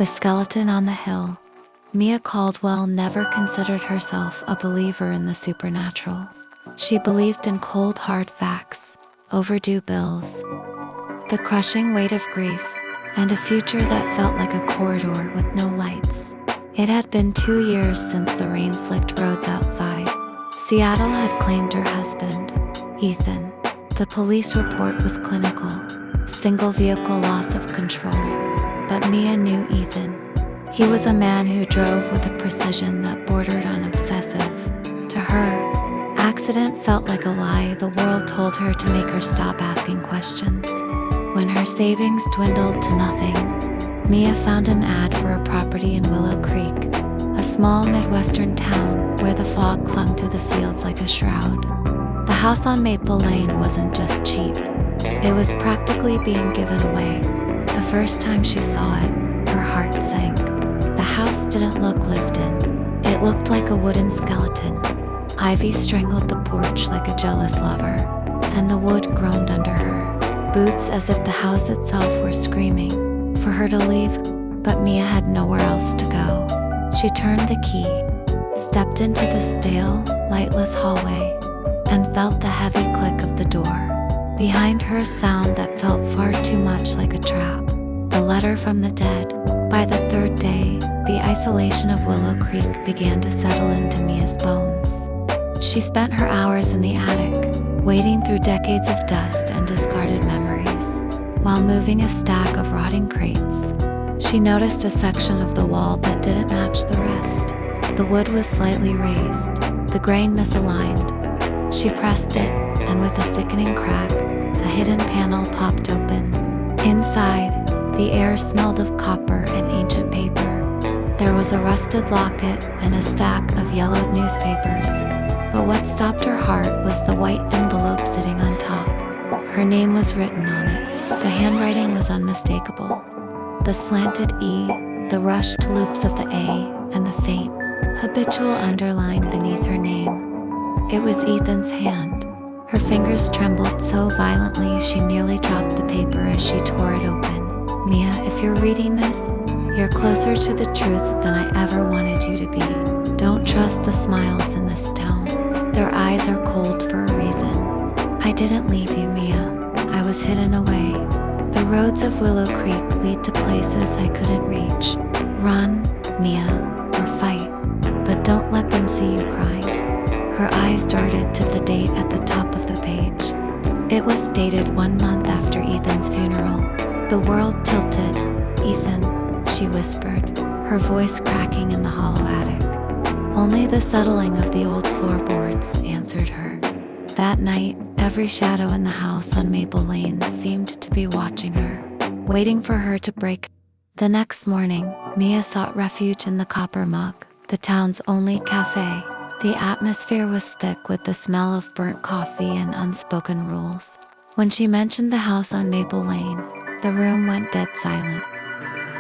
The skeleton on the hill. Mia Caldwell never considered herself a believer in the supernatural. She believed in cold, hard facts, overdue bills, the crushing weight of grief, and a future that felt like a corridor with no lights. It had been 2 years since the rain-slicked roads outside Seattle had claimed her husband, Ethan. The police report was clinical, single vehicle loss of control. But Mia knew Ethan. He was a man who drove with a precision that bordered on obsessive. To her, accident felt like a lie the world told her to make her stop asking questions. When her savings dwindled to nothing, Mia found an ad for a property in Willow Creek, a small Midwestern town where the fog clung to the fields like a shroud. The house on Maple Lane wasn't just cheap. It was practically being given away. The first time she saw it, her heart sank. The house didn't look lived in. It looked like a wooden skeleton. Ivy strangled the porch like a jealous lover, and the wood groaned under her boots as if the house itself were screaming for her to leave. But Mia had nowhere else to go. She turned the key, stepped into the stale, lightless hallway, and felt the heavy click of the door. Behind her, a sound that felt far too much like a trap. The letter from the dead. By the third day, the isolation of Willow Creek began to settle into Mia's bones. She spent her hours in the attic, wading through decades of dust and discarded memories. While moving a stack of rotting crates, she noticed a section of the wall that didn't match the rest. The wood was slightly raised, the grain misaligned. She pressed it, and with a sickening crack, a hidden panel popped open. Inside, the air smelled of copper and ancient paper. There was a rusted locket and a stack of yellowed newspapers. But what stopped her heart was the white envelope sitting on top. Her name was written on it. The handwriting was unmistakable. The slanted E, the rushed loops of the A, and the faint, habitual underline beneath her name. It was Ethan's hand. Her fingers trembled so violently she nearly dropped the paper as she tore it open. Mia, if you're reading this, you're closer to the truth than I ever wanted you to be. Don't trust the smiles in this town. Their eyes are cold for a reason. I didn't leave you, Mia. I was hidden away. The roads of Willow Creek lead to places I couldn't reach. Run, Mia, or fight. But don't let them see you crying. Her eyes darted to the date at the top of the page. It was dated 1 month after Ethan's funeral. The world tilted. Ethan, she whispered, her voice cracking in the hollow attic. Only the settling of the old floorboards answered her. That night, every shadow in the house on Maple Lane seemed to be watching her, waiting for her to break. The next morning, Mia sought refuge in the Copper Mug, the town's only cafe. The atmosphere was thick with the smell of burnt coffee and unspoken rules. When she mentioned the house on Maple Lane, the room went dead silent.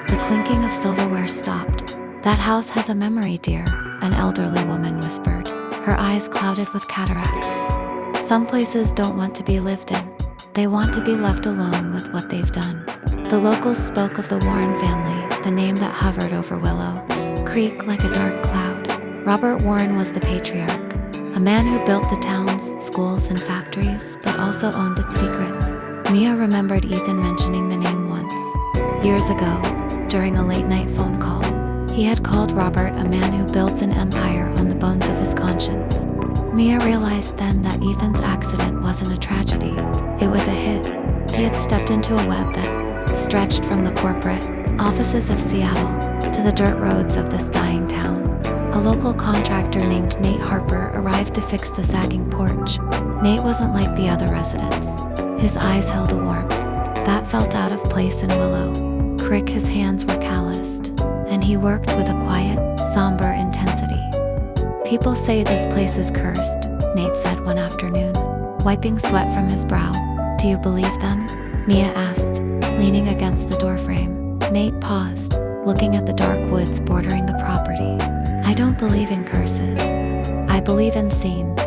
The clinking of silverware stopped. That house has a memory, dear, an elderly woman whispered, her eyes clouded with cataracts. Some places don't want to be lived in. They want to be left alone with what they've done. The locals spoke of the Warren family, the name that hovered over Willow Creek like a dark cloud. Robert Warren was the patriarch, a man who built the town's schools and factories, but also owned its secrets. Mia remembered Ethan mentioning the name once. Years ago, during a late-night phone call, he had called Robert a man who builds an empire on the bones of his conscience. Mia realized then that Ethan's accident wasn't a tragedy. It was a hit. He had stepped into a web that stretched from the corporate offices of Seattle to the dirt roads of this dying town. A local contractor named Nate Harper arrived to fix the sagging porch. Nate wasn't like the other residents. His eyes held a warmth that felt out of place in Willow Creek. His hands were calloused, and he worked with a quiet, somber intensity. People say this place is cursed, Nate said one afternoon, wiping sweat from his brow. Do you believe them? Mia asked, leaning against the doorframe. Nate paused, looking at the dark woods bordering the property. I don't believe in curses. I believe in scenes.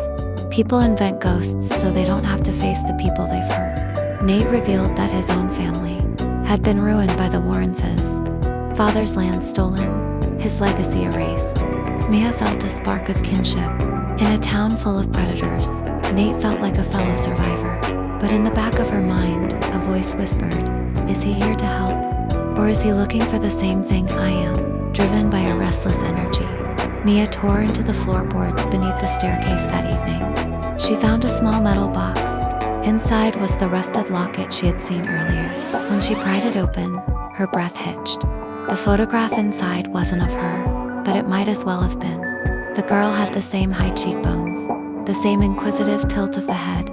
People invent ghosts so they don't have to face the people they've hurt. Nate revealed that his own family had been ruined by the Warrenses. Father's land stolen, his legacy erased. Mia felt a spark of kinship. In a town full of predators, Nate felt like a fellow survivor. But in the back of her mind, a voice whispered, "Is he here to help? Or is he looking for the same thing I am?" Driven by a restless energy, Mia tore into the floorboards beneath the staircase that evening. She found a small metal box. Inside was the rusted locket she had seen earlier. When she pried it open, her breath hitched. The photograph inside wasn't of her, but it might as well have been. The girl had the same high cheekbones, the same inquisitive tilt of the head.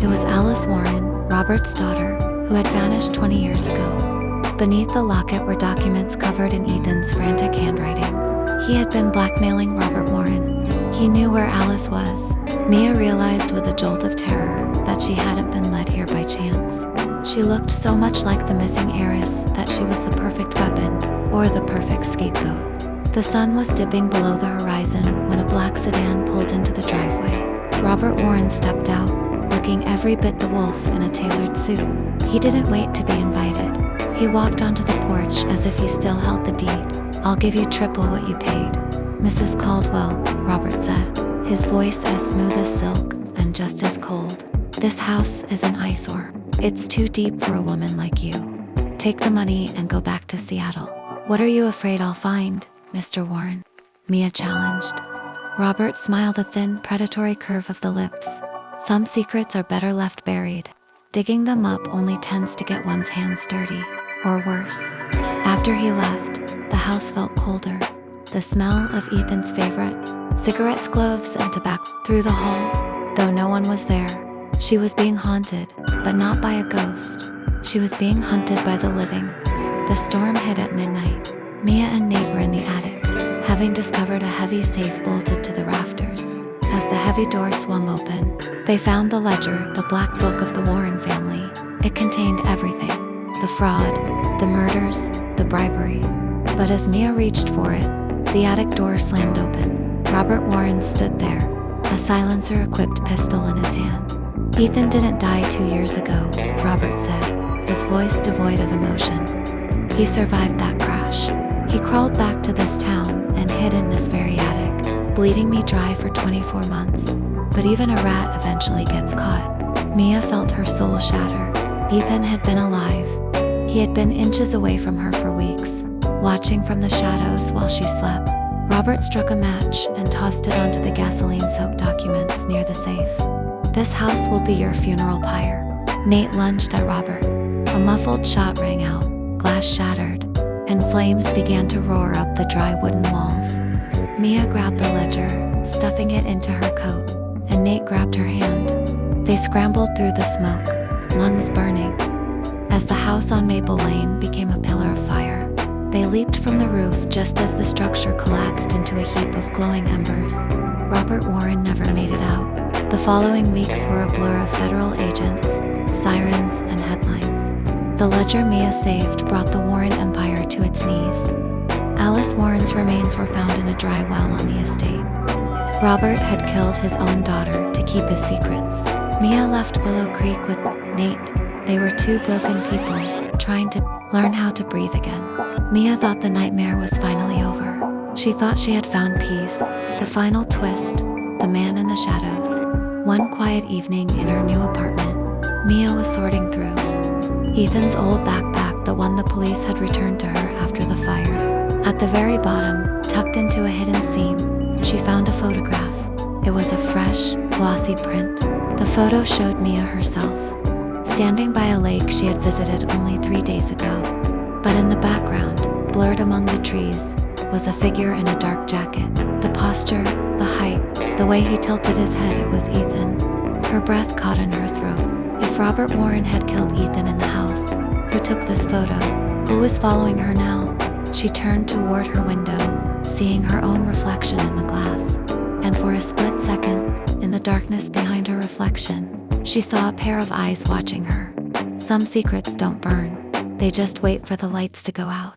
It was Alice Warren, Robert's daughter, who had vanished 20 years ago. Beneath the locket were documents covered in Ethan's frantic handwriting. He had been blackmailing Robert Warren. He knew where Alice was. Mia realized with a jolt of terror that she hadn't been led here by chance. She looked so much like the missing heiress that she was the perfect weapon, or the perfect scapegoat. The sun was dipping below the horizon when a black sedan pulled into the driveway. Robert Warren stepped out, looking every bit the wolf in a tailored suit. He didn't wait to be invited. He walked onto the porch as if he still held the deed. "I'll give you triple what you paid, Mrs. Caldwell," Robert said, his voice as smooth as silk and just as cold. "This house is an eyesore. It's too deep for a woman like you. Take the money and go back to Seattle." "What are you afraid I'll find, Mr. Warren?" Mia challenged. Robert smiled, a thin, predatory curve of the lips. "Some secrets are better left buried. Digging them up only tends to get one's hands dirty, or worse." After he left, the house felt colder. The smell of Ethan's favorite, cigarettes, gloves, and tobacco, through the hall. Though no one was there, she was being haunted, but not by a ghost. She was being hunted by the living. The storm hit at midnight. Mia and Nate were in the attic, having discovered a heavy safe bolted to the rafters. As the heavy door swung open, they found the ledger, the black book of the Warren family. It contained everything: the fraud, the murders, the bribery. But as Mia reached for it, the attic door slammed open. Robert Warren stood there, a silencer-equipped pistol in his hand. "Ethan didn't die 2 years ago," Robert said, his voice devoid of emotion. "He survived that crash. He crawled back to this town and hid in this very attic, bleeding me dry for 24 months. But even a rat eventually gets caught." Mia felt her soul shatter. Ethan had been alive. He had been inches away from her for weeks, watching from the shadows while she slept. Robert struck a match and tossed it onto the gasoline-soaked documents near the safe. "This house will be your funeral pyre." Nate lunged at Robert. A muffled shot rang out, glass shattered, and flames began to roar up the dry wooden walls. Mia grabbed the ledger, stuffing it into her coat, and Nate grabbed her hand. They scrambled through the smoke, lungs burning. As the house on Maple Lane became a pillar of fire, they leaped from the roof just as the structure collapsed into a heap of glowing embers. Robert Warren never made it out. The following weeks were a blur of federal agents, sirens, and headlines. The ledger Mia saved brought the Warren empire to its knees. Alice Warren's remains were found in a dry well on the estate. Robert had killed his own daughter to keep his secrets. Mia left Willow Creek with Nate. They were two broken people, trying to learn how to breathe again. Mia thought the nightmare was finally over. She thought she had found peace. The final twist, the man in the shadows. One quiet evening in her new apartment, Mia was sorting through Ethan's old backpack, the one the police had returned to her after the fire. At the very bottom, tucked into a hidden seam, she found a photograph. It was a fresh, glossy print. The photo showed Mia herself, standing by a lake she had visited only 3 days ago. But in the background, blurred among the trees, was a figure in a dark jacket. The posture, the height, the way he tilted his head, it was Ethan. Her breath caught in her throat. If Robert Warren had killed Ethan in the house, who took this photo? Who was following her now? She turned toward her window, seeing her own reflection in the glass. And for a split second, in the darkness behind her reflection, she saw a pair of eyes watching her. Some secrets don't burn. They just wait for the lights to go out.